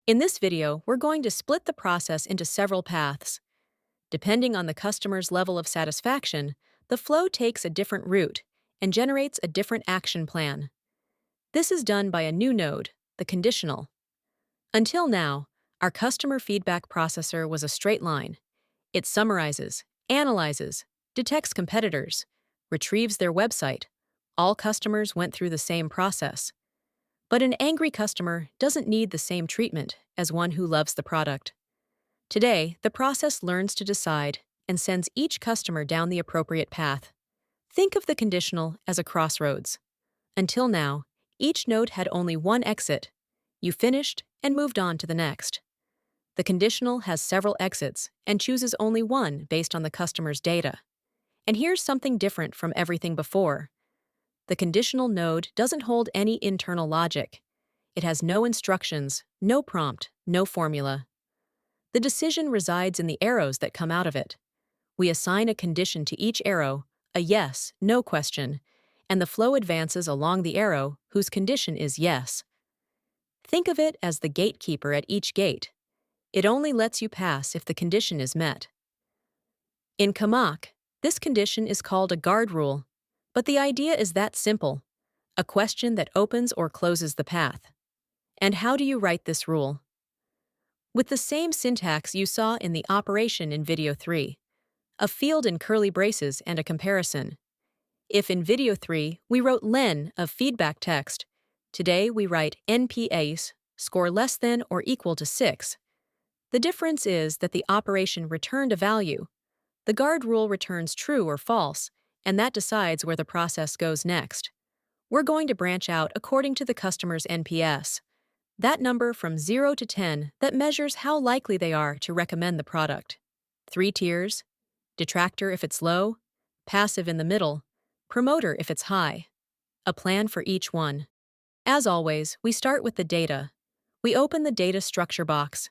In this video, we're going to split the process into several paths. Depending on the customer's level of satisfaction, the flow takes a different route and generates a different action plan. This is done by a new node, the conditional. Until now, our customer feedback processor was a straight line. It summarizes, analyzes, detects competitors, retrieves their website. All customers went through the same process. But an angry customer doesn't need the same treatment as one who loves the product. Today, the process learns to decide and sends each customer down the appropriate path. Think of the conditional as a crossroads. Until now, each node had only one exit. You finished and moved on to the next. The conditional has several exits and chooses only one based on the customer's data. And here's something different from everything before. The conditional node doesn't hold any internal logic. It has no instructions, no prompt, no formula. The decision resides in the arrows that come out of it. We assign a condition to each arrow, a yes, no question, and the flow advances along the arrow whose condition is yes. Think of it as the gatekeeper at each gate. It only lets you pass if the condition is met. In Qamaq, this condition is called a guard rule, but the idea is that simple, a question that opens or closes the path. And how do you write this rule? With the same syntax you saw in the operation in video 3, a field in curly braces and a comparison. If in video 3 we wrote len of feedback text, today we write NPS, score less than or equal to 6. The difference is that the operation returned a value. The guard rule returns true or false, and that decides where the process goes next. We're going to branch out according to the customer's NPS. That number from 0 to 10 that measures how likely they are to recommend the product. 3 tiers: detractor if it's low, passive in the middle, promoter if it's high. A plan for each one. As always, we start with the data. We open the data structure box.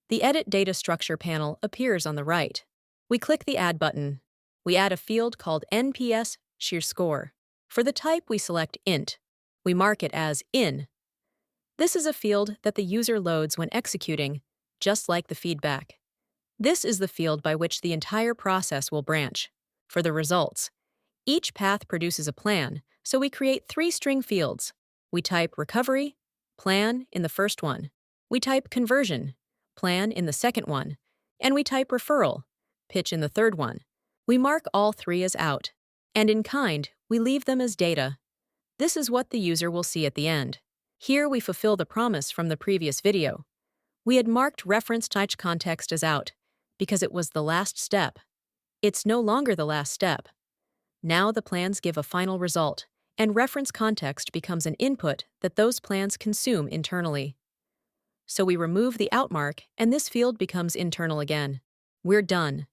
The Edit Data Structure panel appears on the right. We click the Add button. We add a field called NPS sheer score. For the type, we select int. We mark it as in. This is a field that the user loads when executing, just like the feedback. This is the field by which the entire process will branch. For the results, each path produces a plan, so we create 3 string fields. We type recovery, plan in the first one. We type conversion, plan in the second one. And we type referral, pitch in the third one. We mark all 3 as out. And in kind, we leave them as data. This is what the user will see at the end. Here we fulfill the promise from the previous video. We had marked reference type context as out, because it was the last step. It's no longer the last step. Now the plans give a final result, and reference context becomes an input that those plans consume internally. So we remove the out mark, and this field becomes internal again. We're done.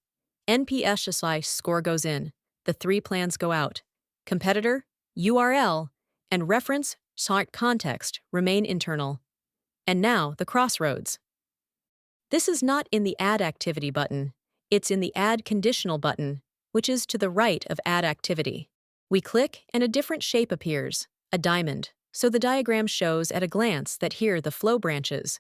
NPS score goes in. The 3 plans go out. Competitor, URL, and reference type context remain internal. And now the crossroads. This is not in the Add Activity button. It's in the Add Conditional button, which is to the right of Add Activity. We click and a different shape appears, a diamond, so the diagram shows at a glance that here the flow branches.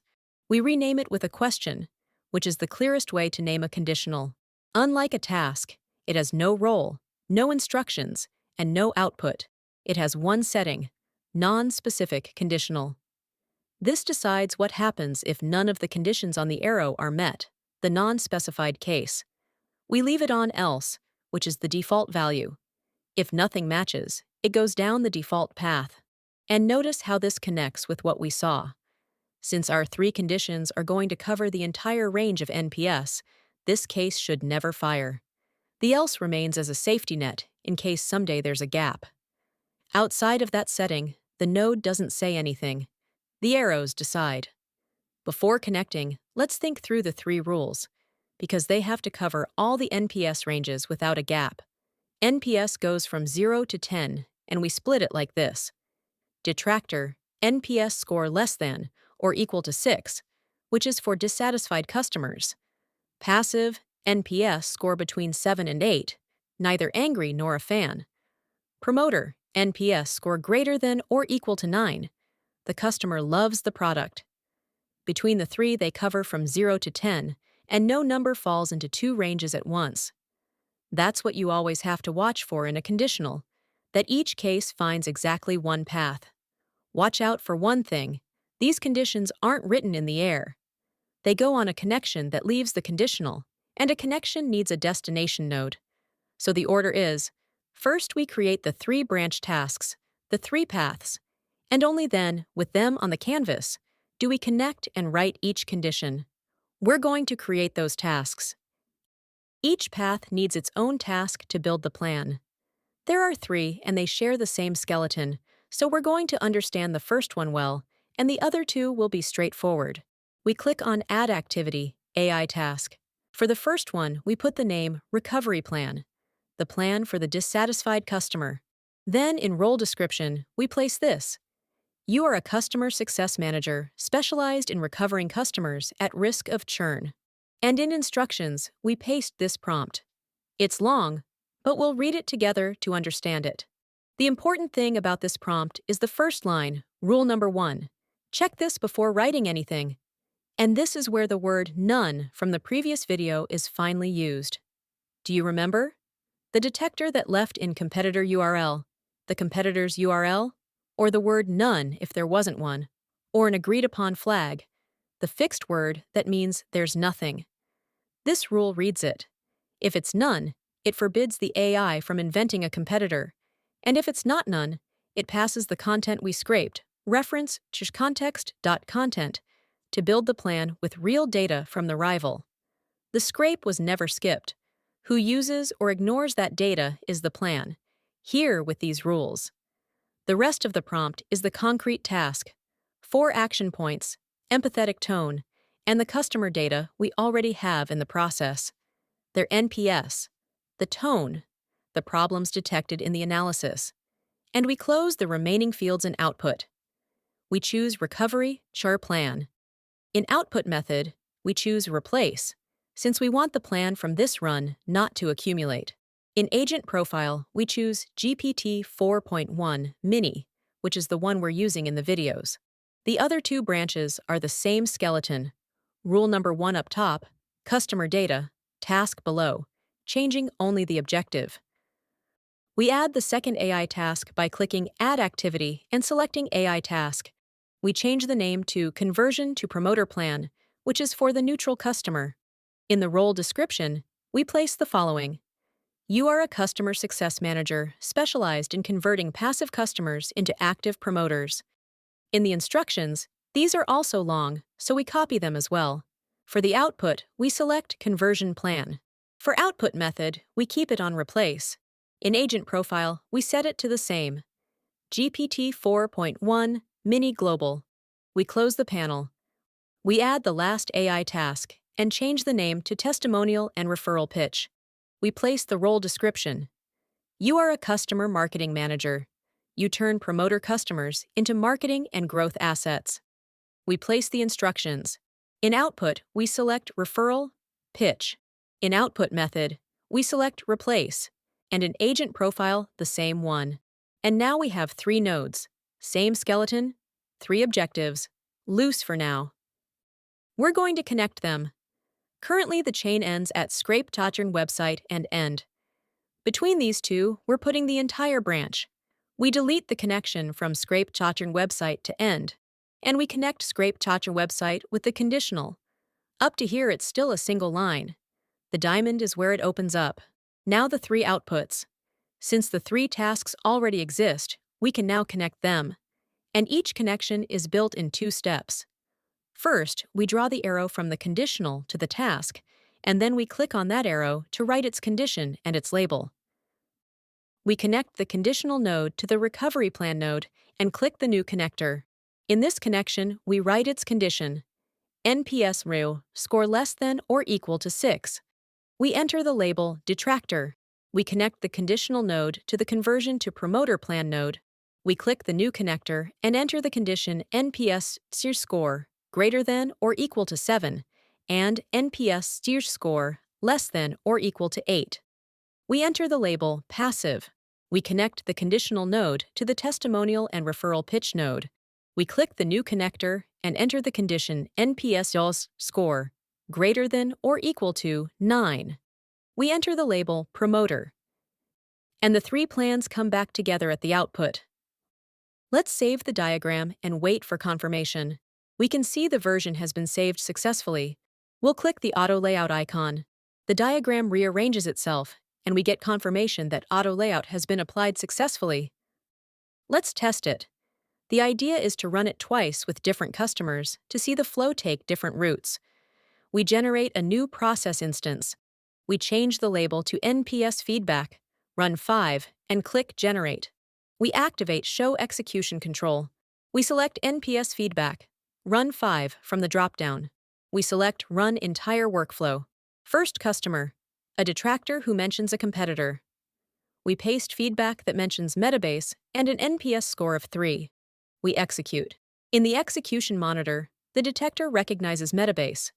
We rename it with a question, which is the clearest way to name a conditional. Unlike a task, it has no role, no instructions, and no output. It has one setting, non-specific conditional. This decides what happens if none of the conditions on the arrow are met, the non-specified case. We leave it on else, which is the default value. If nothing matches, it goes down the default path. And notice how this connects with what we saw. Since our 3 conditions are going to cover the entire range of NPS, this case should never fire. The else remains as a safety net in case someday there's a gap. Outside of that setting, the node doesn't say anything. The arrows decide. Before connecting, let's think through the 3 rules, because they have to cover all the NPS ranges without a gap. NPS goes from 0 to 10, and we split it like this. Detractor, NPS score less than or equal to 6, which is for dissatisfied customers. Passive, NPS score between 7 and 8, neither angry nor a fan. Promoter, NPS score greater than or equal to 9. The customer loves the product. Between the three, they cover from 0 to 10, and no number falls into two ranges at once. That's what you always have to watch for in a conditional, that each case finds exactly one path. Watch out for one thing: these conditions aren't written in the air. They go on a connection that leaves the conditional, and a connection needs a destination node. So the order is: first we create the three branch tasks, the three paths, and only then, with them on the canvas, do we connect and write each condition. We're going to create those tasks. Each path needs its own task to build the plan. There are three, and they share the same skeleton, so we're going to understand the first one well, and the other two will be straightforward. We click on Add Activity, AI Task. For the first one, we put the name Recovery Plan, the plan for the dissatisfied customer. Then, in role description, we place this: you are a customer success manager specialized in recovering customers at risk of churn. And in instructions, we paste this prompt. It's long, but we'll read it together to understand it. The important thing about this prompt is the first line, rule number 1. Check this before writing anything. And this is where the word none from the previous video is finally used. Do you remember? The detector that left in competitor URL, the competitor's URL, or the word none if there wasn't one, or an agreed-upon flag, the fixed word that means there's nothing. This rule reads it: if it's none, it forbids the AI from inventing a competitor, and if it's not none, it passes the content we scraped, reference context.content, to build the plan with real data from the rival. The scrape was never skipped. Who uses or ignores that data is the plan, here with these rules. The rest of the prompt is the concrete task: 4 action points, empathetic tone, and the customer data we already have in the process. Their NPS, the tone, the problems detected in the analysis, and we close the remaining fields in output. We choose Recovery Char Plan. In Output method, we choose Replace, since we want the plan from this run not to accumulate. In Agent Profile, we choose GPT 4.1 Mini, which is the one we're using in the videos. The other two branches are the same skeleton. Rule number 1 up top, customer data, task below, changing only the objective. We add the second AI task by clicking Add Activity and selecting AI Task. We change the name to Conversion to Promoter Plan, which is for the neutral customer. In the role description, we place the following: you are a customer success manager specialized in converting passive customers into active promoters. In the instructions, these are also long, so we copy them as well. For the output, we select Conversion Plan. For Output method, we keep it on Replace. In Agent Profile, we set it to the same: GPT 4.1 Mini Global. We close the panel. We add the last AI task and change the name to Testimonial and Referral Pitch. We place the role description. You are a customer marketing manager. You turn promoter customers into marketing and growth assets. We place the instructions. In Output, we select Referral, Pitch. In Output method, we select Replace, and in Agent Profile, the same one. And now we have 3 nodes, same skeleton, 3 objectives, loose for now. We're going to connect them. Currently, the chain ends at Scrape Totchern website and end. Between these two, we're putting the entire branch. We delete the connection from Scrape Totchern website to end, and we connect Scrape Totchern website with the conditional. Up to here, it's still a single line. The diamond is where it opens up. Now the 3 outputs. Since the 3 tasks already exist, we can now connect them. And each connection is built in 2 steps. First, we draw the arrow from the conditional to the task, and then we click on that arrow to write its condition and its label. We connect the conditional node to the recovery plan node and click the new connector. In this connection, we write its condition: NPS RU, score less than or equal to 6. We enter the label detractor. We connect the conditional node to the conversion to promoter plan node. We click the new connector and enter the condition NPS score greater than or equal to 7 and NPS score less than or equal to 8. We enter the label passive. We connect the conditional node to the testimonial and referral pitch node. We click the new connector and enter the condition NPS score greater than or equal to 9. We enter the label Promoter, and the three plans come back together at the output. Let's save the diagram and wait for confirmation. We can see the version has been saved successfully. We'll click the Auto Layout icon. The diagram rearranges itself, and we get confirmation that Auto Layout has been applied successfully. Let's test it. The idea is to run it twice with different customers to see the flow take different routes. We generate a new process instance. We change the label to NPS Feedback, run 5, and click Generate. We activate Show Execution Control. We select NPS Feedback, run 5 from the dropdown. We select Run Entire Workflow. First customer, a detractor who mentions a competitor. We paste feedback that mentions Metabase and an NPS score of 3. We execute. In the execution monitor, the detector recognizes Metabase.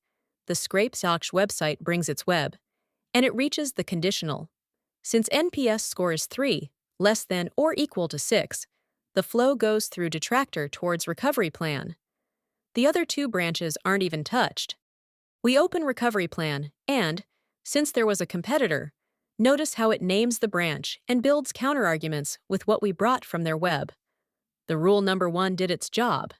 The Scrape.Salch website brings its web, and it reaches the conditional. Since NPS score is 3, less than or equal to 6, the flow goes through detractor towards recovery plan. The other two branches aren't even touched. We open recovery plan and, since there was a competitor, notice how it names the branch and builds counterarguments with what we brought from their web. The rule number 1 did its job.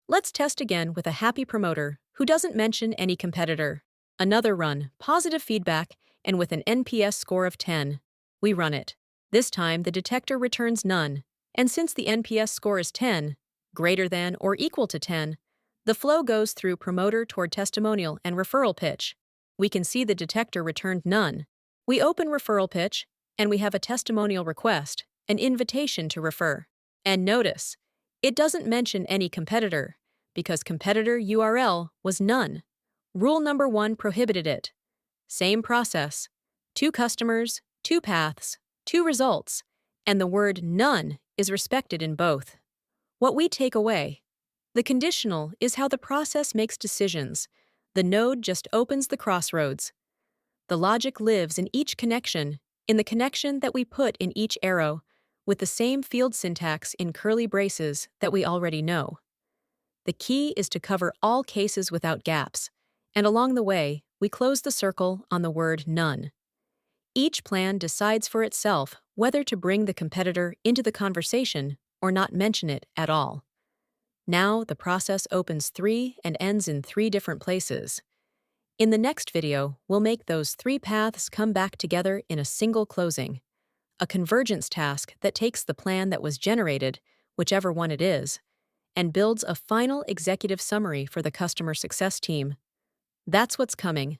Let's test again with a happy promoter who doesn't mention any competitor. Another run, positive feedback, and with an NPS score of 10. We run it. This time the detector returns none, and since the NPS score is 10, greater than or equal to 10, the flow goes through promoter toward testimonial and referral pitch. We can see the detector returned none. We open referral pitch, and we have a testimonial request, an invitation to refer. And notice, it doesn't mention any competitor, because competitor URL was none. Rule number 1 prohibited it. Same process. 2 customers, 2 paths, 2 results, and the word none is respected in both. What we take away: the conditional is how the process makes decisions. The node just opens the crossroads. The logic lives in each connection, in the connection that we put in each arrow, with the same field syntax in curly braces that we already know. The key is to cover all cases without gaps, and along the way, we close the circle on the word none. Each plan decides for itself whether to bring the competitor into the conversation or not mention it at all. Now the process opens 3 and ends in 3 different places. In the next video, we'll make those 3 paths come back together in a single closing, a convergence task that takes the plan that was generated, whichever one it is, and builds a final executive summary for the customer success team. That's what's coming.